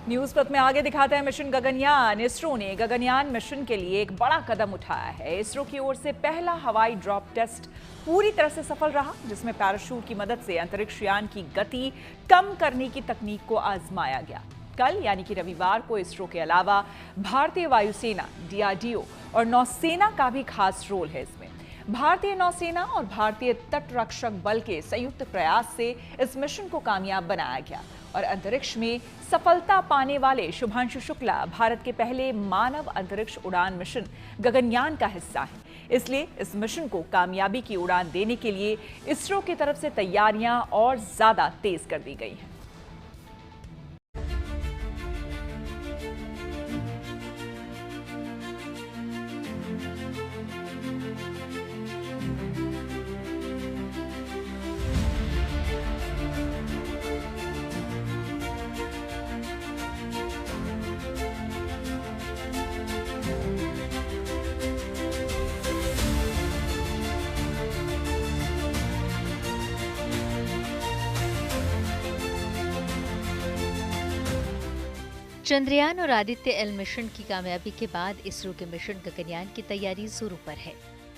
News पथ में आगे दिखाते हैं मिशन गगनयान। इसरो ने गगनयान मिशन के लिए एक बड़ा कदम उठाया है। इसरो की ओर से पहला हवाई ड्रॉप टेस्ट पूरी तरह से सफल रहा, जिसमें पैराशूट की मदद से अंतरिक्ष यान की गति कम करने की तकनीक को आजमाया गया। कल यानी कि रविवार को इसरो के अलावा भारतीय वायुसेना, डीआरडीओ और नौसेना का भी खास रोल है। इसमें भारतीय नौसेना और भारतीय तटरक्षक बल के संयुक्त प्रयास से इस मिशन को कामयाब बनाया गया और अंतरिक्ष में सफलता पाने वाले शुभांशु शुक्ला भारत के पहले मानव अंतरिक्ष उड़ान मिशन गगनयान का हिस्सा हैं। इसलिए इस मिशन को कामयाबी की उड़ान देने के लिए इसरो की तरफ से तैयारियां और ज्यादा तेज कर दी गई हैं। चंद्रयान और आदित्य एल मिशन की कामयाबी के बाद इसरो के मिशन गगनयान की तैयारी जोरों पर है।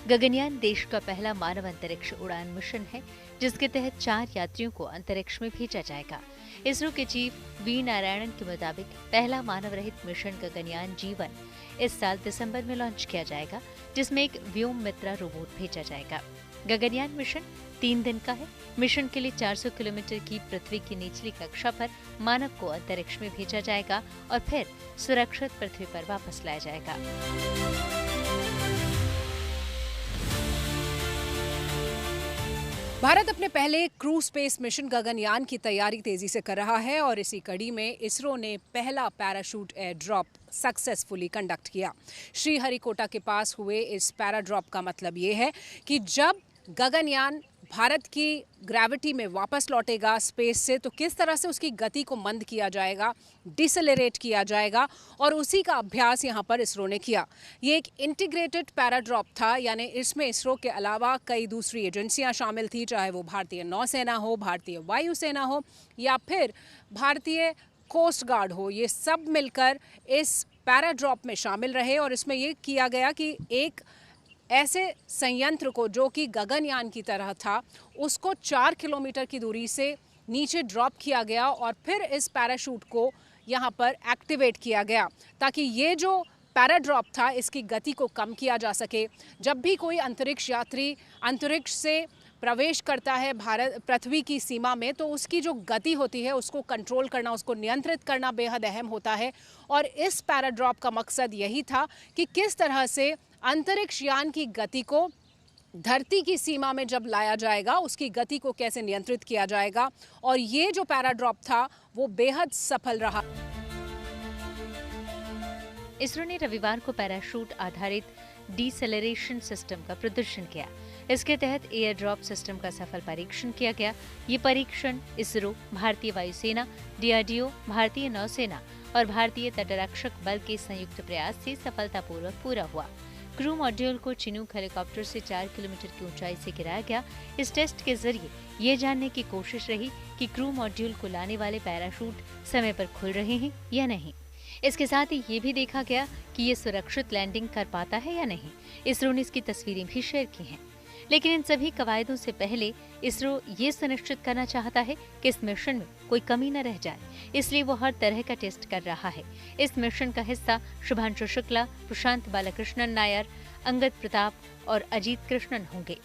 गगनयान देश का पहला मानव अंतरिक्ष उड़ान मिशन है, जिसके तहत 4 यात्रियों को अंतरिक्ष में भेजा जाएगा। इसरो के चीफ वी नारायणन के मुताबिक पहला मानव रहित मिशन गगनयान G1 इस साल दिसंबर में लॉन्च किया जाएगा, जिसमें एक व्योम मित्रा रोबोट भेजा जाएगा। गगनयान मिशन 3 दिन का है। मिशन के लिए 400 किलोमीटर की पृथ्वी की निचली कक्षा पर मानव को अंतरिक्ष में भेजा जाएगा और फिर सुरक्षित पृथ्वी पर वापस लाया जाएगा। भारत अपने पहले क्रू स्पेस मिशन गगनयान की तैयारी तेजी से कर रहा है और इसी कड़ी में इसरो ने पहला parachute air drop successfully conduct किया। श्रीहरिकोटा के पास हुए इस पैराड्रॉप का मतलब ये है कि जब गगनयान भारत की ग्रेविटी में वापस लौटेगा स्पेस से, तो किस तरह से उसकी गति को मंद किया जाएगा, डिसेलरेट किया जाएगा, और उसी का अभ्यास यहाँ पर इसरो ने किया। ये एक इंटीग्रेटेड पैराड्रॉप था, यानी इसमें इसरो के अलावा कई दूसरी एजेंसियां शामिल थी, चाहे वो भारतीय नौसेना हो, भारतीय वायुसेना हो या फिर भारतीय कोस्ट गार्ड हो। ये सब मिलकर इस पैराड्रॉप में शामिल रहे और इसमें ये किया गया कि एक ऐसे संयंत्र को जो कि गगनयान की तरह था, उसको 4 किलोमीटर की दूरी से नीचे ड्रॉप किया गया और फिर इस पैराशूट को यहाँ पर एक्टिवेट किया गया, ताकि ये जो पैराड्रॉप था इसकी गति को कम किया जा सके। जब भी कोई अंतरिक्ष यात्री अंतरिक्ष से प्रवेश करता है भारत पृथ्वी की सीमा में, तो उसकी जो गति होती है उसको कंट्रोल करना, उसको नियंत्रित करना बेहद अहम होता है। और इस पैराड्रॉप का मकसद यही था कि किस तरह से अंतरिक्ष यान की गति को धरती की सीमा में जब लाया जाएगा, उसकी गति को कैसे नियंत्रित किया जाएगा। और ये जो पैराड्रॉप था वो बेहद सफल रहा। इसरो ने रविवार को पैराशूट आधारित डिसेलरेशन सिस्टम का प्रदर्शन किया। इसके तहत एयर ड्रॉप सिस्टम का सफल परीक्षण किया गया। ये परीक्षण इसरो, भारतीय वायुसेना, डीआरडीओ, भारतीय नौसेना और भारतीय तटरक्षक बल के संयुक्त प्रयास से सफलतापूर्वक पूरा हुआ। क्रू मॉड्यूल को चिनूक हेलीकॉप्टर से 4 किलोमीटर की ऊंचाई से गिराया गया। इस टेस्ट के जरिए ये जानने की कोशिश रही कि क्रू मॉड्यूल को लाने वाले पैराशूट समय पर खुल रहे हैं या नहीं। इसके साथ ही ये भी देखा गया कि ये सुरक्षित लैंडिंग कर पाता है या नहीं। इसरो ने इसकी तस्वीरें भी शेयर की हैं। लेकिन इन सभी कवायदों से पहले इसरो ये सुनिश्चित करना चाहता है कि इस मिशन में कोई कमी न रह जाए, इसलिए वो हर तरह का टेस्ट कर रहा है। इस मिशन का हिस्सा शुभांशु शुक्ला, प्रशांत बालकृष्णन नायर, अंगद प्रताप और अजीत कृष्णन होंगे।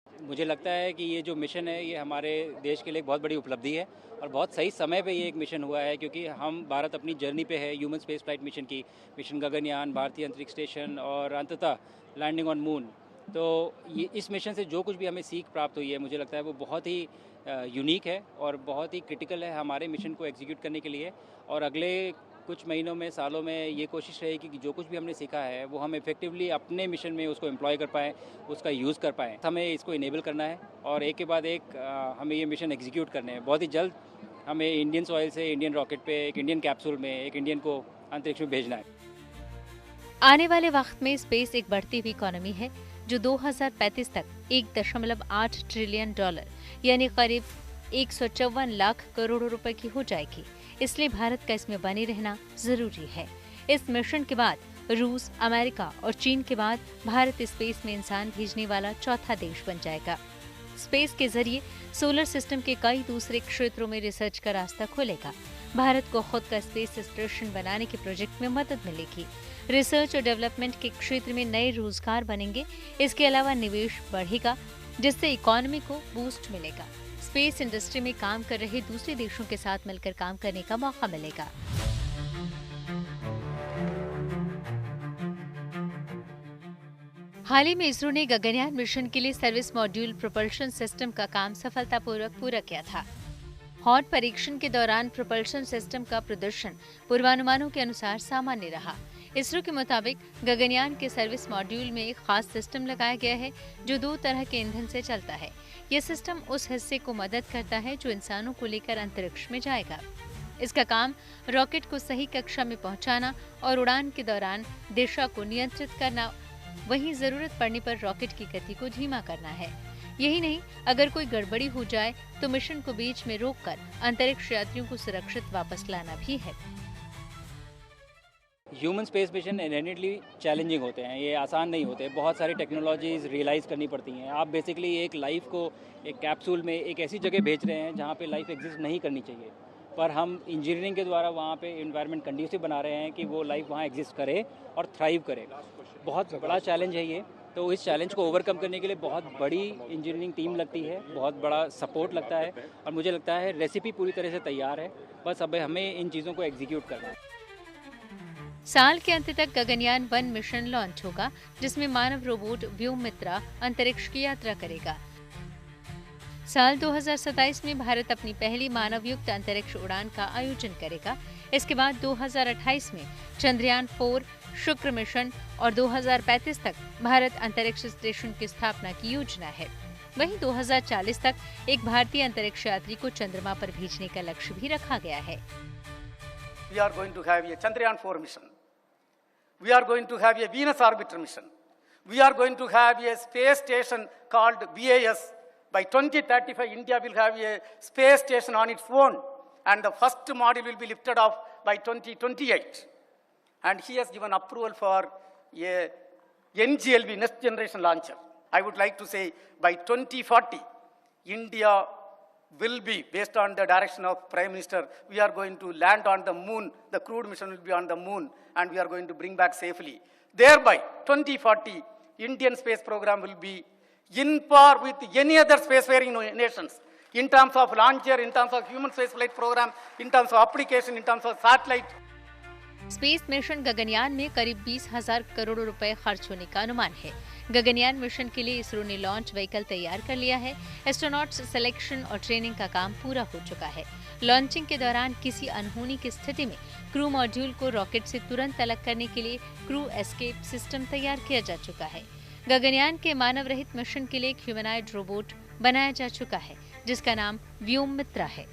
मुझे लगता है कि ये जो मिशन है ये हमारे देश के लिए एक बहुत बड़ी उपलब्धि है और बहुत सही समय पे ये एक मिशन हुआ है, क्योंकि हम भारत अपनी जर्नी पे है ह्यूमन स्पेस फ्लाइट मिशन की, मिशन गगनयान, भारतीय अंतरिक्ष स्टेशन और अंततः लैंडिंग ऑन मून। तो ये इस मिशन से जो कुछ भी हमें सीख प्राप्त हुई है, मुझे लगता है वो बहुत ही यूनिक है और बहुत ही क्रिटिकल है हमारे मिशन को एग्जीक्यूट करने के लिए। और अगले कुछ महीनों में, सालों में ये कोशिश रहेगी कि जो कुछ भी हमने सीखा है वो हम इफेक्टिवली अपने मिशन में उसको एम्प्लॉय कर पाएँ, उसका यूज़ कर पाएँ। हमें इसको इनेबल करना है और एक के बाद एक हमें ये मिशन एग्जीक्यूट करने हैं। बहुत ही जल्द हमें इंडियन सॉइल से इंडियन रॉकेट पे, एक इंडियन कैप्सूल में एक इंडियन को अंतरिक्ष में भेजना है। आने वाले वक्त में स्पेस एक बढ़ती हुई इकोनॉमी है, जो 2035 तक $1.8 ट्रिलियन यानी करीब 154 लाख करोड़ रुपए की हो जाएगी। इसलिए भारत का इसमें बने रहना जरूरी है। इस मिशन के बाद रूस, अमेरिका और चीन के बाद भारत स्पेस में इंसान भेजने वाला चौथा देश बन जाएगा। स्पेस के जरिए सोलर सिस्टम के कई दूसरे क्षेत्रों में रिसर्च का रास्ता खुलेगा। भारत को खुद का स्पेस स्टेशन बनाने के प्रोजेक्ट में मदद मिलेगी। रिसर्च और डेवलपमेंट के क्षेत्र में नए रोजगार बनेंगे। इसके अलावा निवेश बढ़ेगा, जिससे इकोनॉमी को बूस्ट मिलेगा। स्पेस इंडस्ट्री में काम कर रहे दूसरे देशों के साथ मिलकर काम करने का मौका मिलेगा। हाल ही में इसरो ने गगनयान मिशन के लिए सर्विस मॉड्यूल प्रोपल्शन सिस्टम का काम सफलतापूर्वक पूरा किया था। हॉट परीक्षण के दौरान प्रोपल्शन सिस्टम का प्रदर्शन पूर्वानुमानों के अनुसार सामान्य रहा। इसरो के मुताबिक गगनयान के सर्विस मॉड्यूल में एक खास सिस्टम लगाया गया है जो 2 तरह के ईंधन से चलता है। यह सिस्टम उस हिस्से को मदद करता है जो इंसानों को लेकर अंतरिक्ष में जाएगा। इसका काम रॉकेट को सही कक्षा में पहुंचाना और उड़ान के दौरान दिशा को नियंत्रित करना, वहीं जरूरत पड़ने पर रॉकेट की गति को धीमा करना है। यही नहीं, अगर कोई गड़बड़ी हो जाए तो मिशन को बीच में रोककर अंतरिक्ष यात्रियों को सुरक्षित वापस लाना भी है। Human space mission inherently challenging होते हैं, ये आसान नहीं होते। बहुत सारी टेक्नोलॉजीज रियलाइज़ करनी पड़ती हैं। आप बेसिकली एक लाइफ को एक कैप्सूल में एक ऐसी जगह भेज रहे हैं जहाँ पे लाइफ एग्जिस्ट नहीं करनी चाहिए, पर हम इंजीनियरिंग के द्वारा वहाँ पे इन्वायरमेंट कंड्यूसिव बना रहे हैं कि वो लाइफ वहाँ एग्जिस्ट करे और थ्राइव करे। बहुत बड़ा चैलेंज है ये। तो इस चैलेंज को ओवरकम करने के लिए बहुत बड़ी इंजीनियरिंग टीम लगती है, बहुत बड़ा सपोर्ट लगता है, और मुझे लगता है रेसिपी पूरी तरह से तैयार है। बस अब हमें इन चीज़ों को एग्जीक्यूट करना है। साल के अंत तक गगनयान 1 मिशन लॉन्च होगा, जिसमें मानव रोबोट व्योममित्रा अंतरिक्ष की यात्रा करेगा। साल 2027 में भारत अपनी पहली मानवयुक्त अंतरिक्ष उड़ान का आयोजन करेगा। इसके बाद 2028 में चंद्रयान 4 शुक्र मिशन और 2035 तक भारत अंतरिक्ष स्टेशन की स्थापना की योजना है। वहीं 2040 तक एक भारतीय अंतरिक्ष यात्री को चंद्रमा पर भेजने का लक्ष्य भी रखा गया है। We are going to have a Chandrayaan 4 mission. We are going to have a Venus orbiter mission. We are going to have a space station called BAS. By 2035, India will have a space station on its own, and the first module will be lifted off by 2028. And he has given approval for a NGLV, next generation launcher. I would like to say by 2040, India will be, based on the direction of Prime Minister, we are going to land on the moon. The crewed mission will be on the moon, and we are going to bring back safely. Thereby, 2040, Indian space program will be in par with any other spacefaring nations in terms of launcher, in terms of human spaceflight program, in terms of application, in terms of satellite. Space mission Gaganyaan में करीब 20,000 करोड़ रुपए खर्च होने का अनुमान है। Gaganyaan mission के लिए इसरो ने लॉन्च व्हीकल तैयार कर लिया है। एस्ट्रोनॉट्स सिलेक्शन और ट्रेनिंग का काम पूरा हो चुका है। लॉन्चिंग के दौरान किसी अनहोनी की स्थिति में क्रू मॉड्यूल को रॉकेट से तुरंत अलग करने के लिए क्रू एस्केप सिस्टम तैयार किया जा चुका है। गगनयान के मानव रहित मिशन के लिए एक ह्यूमनॉइड रोबोट बनाया जा चुका है, जिसका नाम व्योममित्रा है।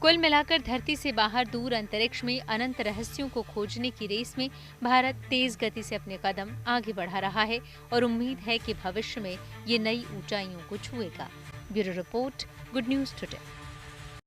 कुल मिलाकर धरती से बाहर दूर अंतरिक्ष में अनंत रहस्यों को खोजने की रेस में भारत तेज गति से अपने कदम आगे बढ़ा रहा है और उम्मीद है कि भविष्य में ये नई ऊंचाइयों को छुएगा। Bureau report, good news today.